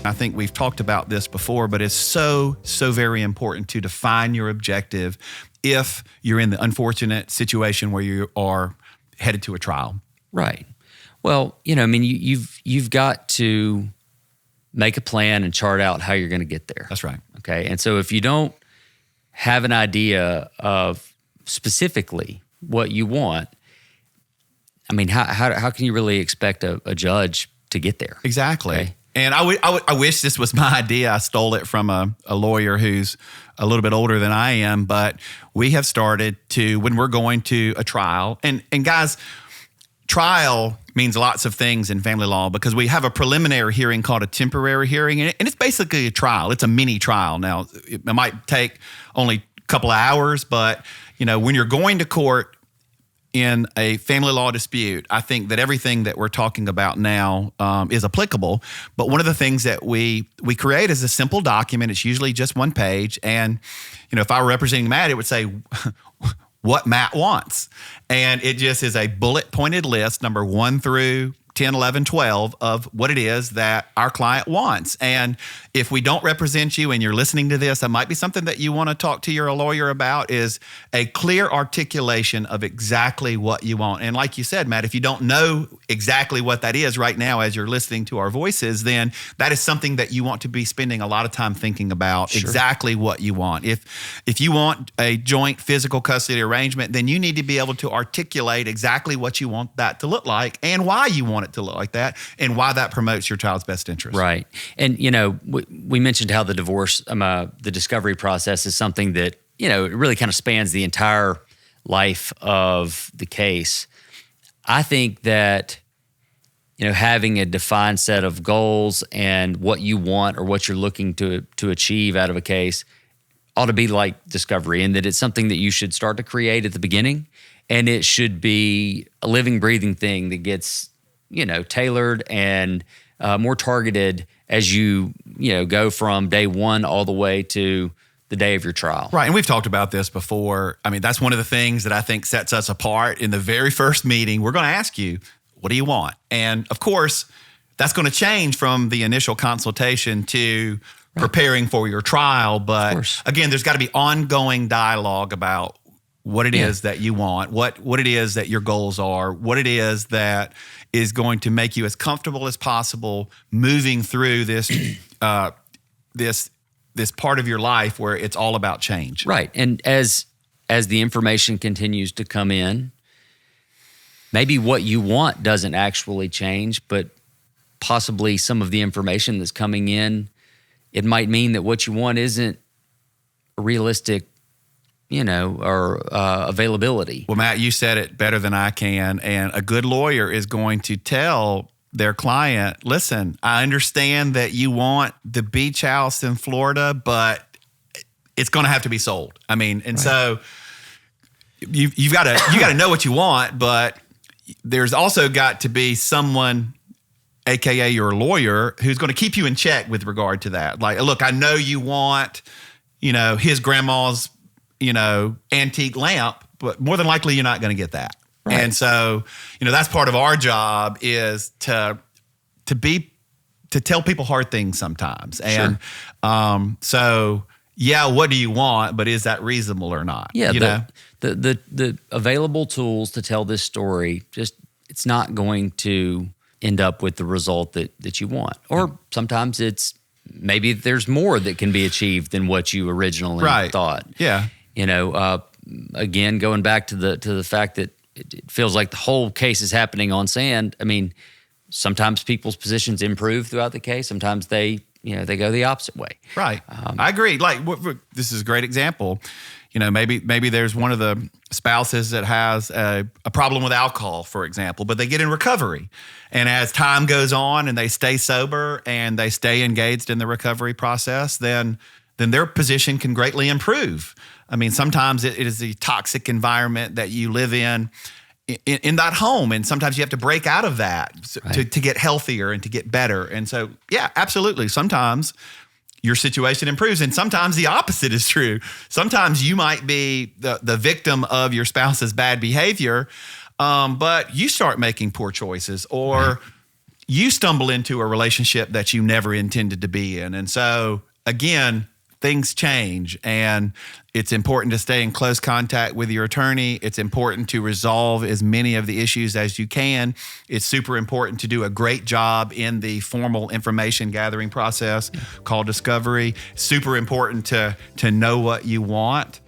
I think we've talked about this before, but it's so very important to define your objective if you're in the unfortunate situation where you are headed to a trial. Right. Well, you've got to make a plan and chart out how you're going to get there. That's right. Okay. And so if you don't have an idea of specifically what you want, I mean, how can you really expect a judge to get there? Exactly. Okay? And I wish this was my idea. I stole it from a lawyer who's a little bit older than I am, but we have started to, when we're going to a trial, and guys, trial means lots of things in family law because we have a preliminary hearing called a temporary hearing, and it's basically a trial. It's a mini trial. Now, it might take only a couple of hours, but when you're going to court in a family law dispute, I think that everything that we're talking about now is applicable. But one of the things that we create is a simple document. It's usually just one page. And, if I were representing Matt, it would say what Matt wants. And it just is a bullet pointed list, number 1 through 10, 11, 12 of what it is that our client wants. And if we don't represent you and you're listening to this, that might be something that you want to talk to your lawyer about, is a clear articulation of exactly what you want. And like you said, Matt, if you don't know exactly what that is right now as you're listening to our voices, then that is something that you want to be spending a lot of time thinking about. Sure. Exactly what you want. If you want a joint physical custody arrangement, then you need to be able to articulate exactly what you want that to look like and why you want it to look like that and why that promotes your child's best interest. Right. And, we mentioned how the the discovery process is something that, it really kind of spans the entire life of the case. I think that, having a defined set of goals and what you want or what you're looking to achieve out of a case ought to be like discovery, and that it's something that you should start to create at the beginning, and it should be a living, breathing thing that gets tailored and more targeted as you go from day one all the way to the day of your trial. Right, and we've talked about this before. I mean, that's one of the things that I think sets us apart. In the very first meeting, we're going to ask you, what do you want? And of course, that's going to change from the initial consultation to preparing for your trial. But again, there's got to be ongoing dialogue about what it is that you want, what it is that your goals are, what it is that is going to make you as comfortable as possible moving through this this part of your life where it's all about change. Right. And as the information continues to come in, maybe what you want doesn't actually change, but possibly some of the information that's coming in, it might mean that what you want isn't realistic, or availability. Well, Matt, you said it better than I can. And a good lawyer is going to tell their client, listen, I understand that you want the beach house in Florida, but it's going to have to be sold. I mean, and so you got to know what you want, but there's also got to be someone, AKA your lawyer, who's going to keep you in check with regard to that. Like, look, I know you want, his grandma's, antique lamp, but more than likely you're not going to get that. Right. And so, that's part of our job is to tell people hard things sometimes. And so, what do you want, but is that reasonable or not? Yeah, the available tools to tell this story, it's not going to end up with the result that you want. Or sometimes maybe there's more that can be achieved than what you originally thought. Yeah. Again, going back to the fact that it feels like the whole case is happening on sand. I mean, sometimes people's positions improve throughout the case. Sometimes they go the opposite way. Right. I agree. Like, this is a great example. Maybe there's one of the spouses that has a problem with alcohol, for example, but they get in recovery. And as time goes on and they stay sober and they stay engaged in the recovery process, then their position can greatly improve. I mean, sometimes it is a toxic environment that you live in that home, and sometimes you have to break out of that to get healthier and to get better. And so, yeah, absolutely. Sometimes your situation improves, and sometimes the opposite is true. Sometimes you might be the victim of your spouse's bad behavior, but you start making poor choices, or you stumble into a relationship that you never intended to be in. And so, again, things change, and it's important to stay in close contact with your attorney. It's important to resolve as many of the issues as you can. It's super important to do a great job in the formal information gathering process called discovery. Super important to know what you want.